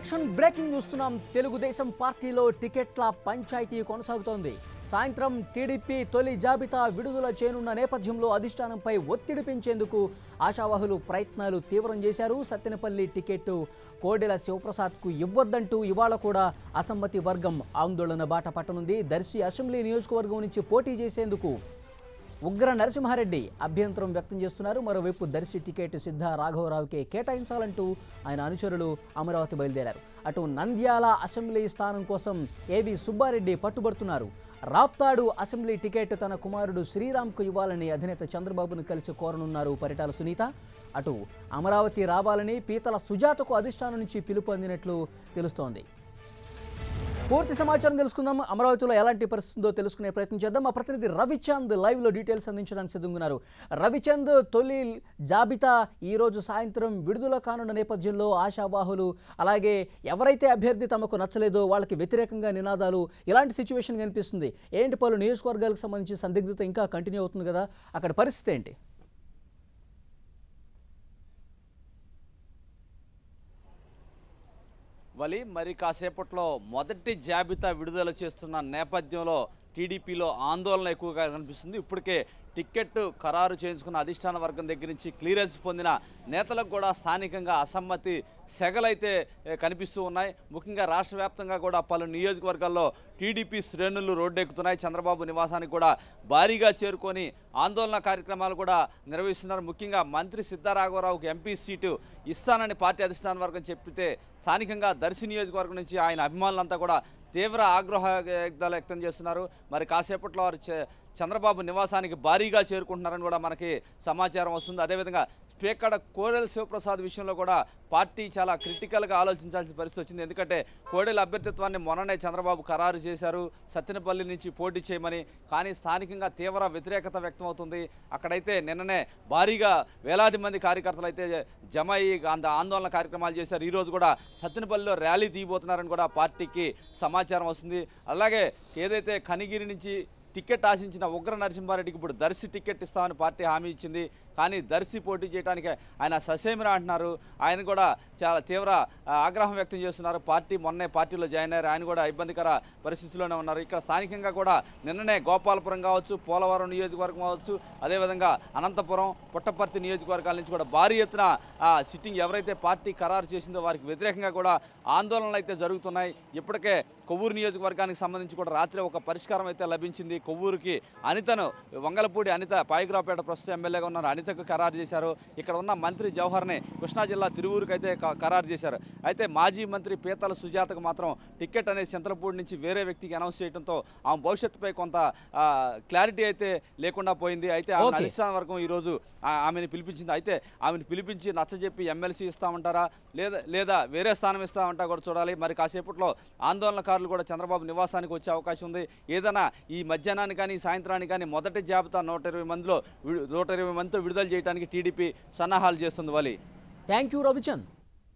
Action breaking చూస్తున్నాం. తెలుగుదేశం పార్టీలో టికెట్ల పంచాయతీ కొనసాగుతోంది. సాయంత్రం టీడీపీ తొలి జాబితా విడుదల చేయనున్న నేపథ్యంలో అధిష్టానంపై ఒత్తిడి పెంచేందుకు ఆశావాహులు ప్రయత్నాలు తీవ్రం చేశారు. సత్తెనపల్లి టికెట్ కోడెల శివప్రసాద్కు ఇవ్వొద్దంటూ ఇవాళ కూడా అసమ్మతి వర్గం ఆందోళన బాట పట్టనుంది. దర్శి అసెంబ్లీ నియోజకవర్గం నుంచి పోటీ చేసేందుకు ఉగ్ర నరసింహారెడ్డి అభ్యంతరం వ్యక్తం చేస్తున్నారు. మరోవైపు దర్శి టికెట్ సిద్ధ రాఘవరావుకే కేటాయించాలంటూ ఆయన అనుచరులు అమరావతి బయలుదేరారు. అటు నంద్యాల అసెంబ్లీ స్థానం కోసం ఏవి సుబ్బారెడ్డి పట్టుబడుతున్నారు. రాప్తాడు అసెంబ్లీ టికెట్ తన కుమారుడు శ్రీరామ్కు ఇవ్వాలని అధినేత చంద్రబాబును కలిసి కోరనున్నారు పరిటాల సునీత. అటు అమరావతి రావాలని పీతల సుజాతకు అధిష్టానం నుంచి పిలుపు అందినట్లు తెలుస్తోంది. పూర్తి సమాచారం తెలుసుకుందాం. అమరావతిలో ఎలాంటి పరిస్థితుందో తెలుసుకునే ప్రయత్నం చేద్దాం. మా ప్రతినిధి రవిచంద్ లైవ్లో డీటెయిల్స్ అందించడానికి సిద్ధంగా. రవిచంద్, తొలి జాబితా ఈరోజు సాయంత్రం విడుదల కానున్న నేపథ్యంలో ఆశావాహులు, అలాగే ఎవరైతే అభ్యర్థి తమకు నచ్చలేదో వాళ్ళకి వ్యతిరేకంగా నినాదాలు, ఇలాంటి సిచ్యువేషన్ కనిపిస్తుంది. ఏంటి, పలు నియోజకవర్గాలకు సంబంధించి సందిగ్ధత ఇంకా కంటిన్యూ అవుతుంది కదా, అక్కడ పరిస్థితి ఏంటి? మరి కాసేపట్లో మొదటి జాబితా విడుదల చేస్తున్న నేపథ్యంలో టీడీపీలో ఆందోళన ఎక్కువగా కనిపిస్తుంది. ఇప్పటికే టికెట్ ఖరారు చేయించుకున్న అధిష్టాన వర్గం దగ్గర నుంచి క్లియరెన్స్ పొందిన నేతలకు కూడా స్థానికంగా అసమ్మతి సెగలైతే కనిపిస్తూ ఉన్నాయి. ముఖ్యంగా రాష్ట్ర వ్యాప్తంగా కూడా పలు నియోజకవర్గాల్లో టీడీపీ శ్రేణులు రోడ్డెక్కుతున్నాయి. చంద్రబాబు నివాసానికి కూడా భారీగా చేరుకొని ఆందోళన కార్యక్రమాలు కూడా నిర్వహిస్తున్నారు. ముఖ్యంగా మంత్రి సిద్ధారాఘవరావుకి ఎంపీ సీటు ఇస్తానని పార్టీ అధిష్టాన వర్గం చెప్పితే స్థానికంగా దర్శి నియోజకవర్గం నుంచి ఆయన అభిమానులంతా కూడా తీవ్ర ఆగ్రహ వ్యక్తం చేస్తున్నారు. మరి కాసేపట్లో వారు చంద్రబాబు నివాసానికి భారీగా చేరుకుంటున్నారని కూడా మనకి సమాచారం వస్తుంది. అదేవిధంగా స్పీకర్ కోడెల శివప్రసాద్ విషయంలో కూడా పార్టీ చాలా క్రిటికల్గా ఆలోచించాల్సిన పరిస్థితి వచ్చింది. ఎందుకంటే కోడెల అభ్యర్థిత్వాన్ని మొన్ననే చంద్రబాబు ఖరారు చేశారు సత్తెనపల్లి నుంచి పోటీ చేయమని. కానీ స్థానికంగా తీవ్ర వ్యతిరేకత వ్యక్తం అవుతుంది. అక్కడైతే నిన్ననే భారీగా వేలాది మంది కార్యకర్తలు అయితే జమ అయ్యి ఆందోళన కార్యక్రమాలు చేశారు. ఈరోజు కూడా సత్తెనపల్లిలో ర్యాలీ తీయబోతున్నారని కూడా పార్టీకి సమాచారం వస్తుంది. అలాగే ఏదైతే కనిగిరి నుంచి టికెట్ ఆశించిన ఉగ్ర నరసింహారెడ్డికి ఇప్పుడు దర్శి టికెట్ ఇస్తామని పార్టీ హామీ ఇచ్చింది. కానీ దర్శి పోటీ చేయడానికి ఆయన ససేమిరా అంటున్నారు. ఆయన కూడా చాలా తీవ్ర ఆగ్రహం వ్యక్తం చేస్తున్నారు. మొన్నే పార్టీలో జాయిన్ అయ్యారు. ఆయన కూడా ఇబ్బందికర పరిస్థితుల్లోనే ఉన్నారు. ఇక్కడ స్థానికంగా కూడా నిన్ననే గోపాలపురం కావచ్చు, పోలవరం నియోజకవర్గం కావచ్చు, అదేవిధంగా అనంతపురం, పుట్టపర్తి నియోజకవర్గాల నుంచి కూడా భారీ ఎత్తున సిట్టింగ్ ఎవరైతే పార్టీ ఖరారు చేసిందో వారికి వ్యతిరేకంగా కూడా ఆందోళనలు అయితే జరుగుతున్నాయి. ఇప్పటికే కొవ్వూరు నియోజకవర్గానికి సంబంధించి కూడా రాత్రి ఒక పరిష్కారం అయితే లభించింది. కొవ్వూరుకి అనితను, వంగలపూడి అనిత, పాయిగ్రాపేట ప్రస్తుత ఎమ్మెల్యేగా ఉన్నారు, అనితకు ఖరారు చేశారు. ఇక్కడ ఉన్న మంత్రి జవహర్ని కృష్ణా జిల్లా తిరువూరుకి అయితే ఖరారు చేశారు. అయితే మాజీ మంత్రి పీతల సుజాతకు మాత్రం టికెట్ అనేది చింతలపూడి నుంచి వేరే వ్యక్తికి అనౌన్స్ చేయడంతో ఆమె భవిష్యత్తుపై కొంత క్లారిటీ అయితే లేకుండా పోయింది. అయితే ఆమె అధిష్టాన వర్గం ఈరోజు ఆమెను పిలిపించింది. అయితే ఆమెను పిలిపించి నచ్చజెప్పి ఎమ్మెల్సీ ఇస్తామంటారా లేదా వేరే స్థానం ఇస్తామంటా కూడా చూడాలి. మరి కాసేపట్లో ఆందోళనకారులు కూడా చంద్రబాబు నివాసానికి వచ్చే అవకాశం ఉంది. ఏదైనా ఈ మధ్యాహ్నానికి కానీ సాయంత్రానికి కానీ మొదటి జాబితా 120 మందితో విడుదల చేయడానికి టీడీపీ సన్నాహాలు చేస్తుంది. Thank you Ravichand.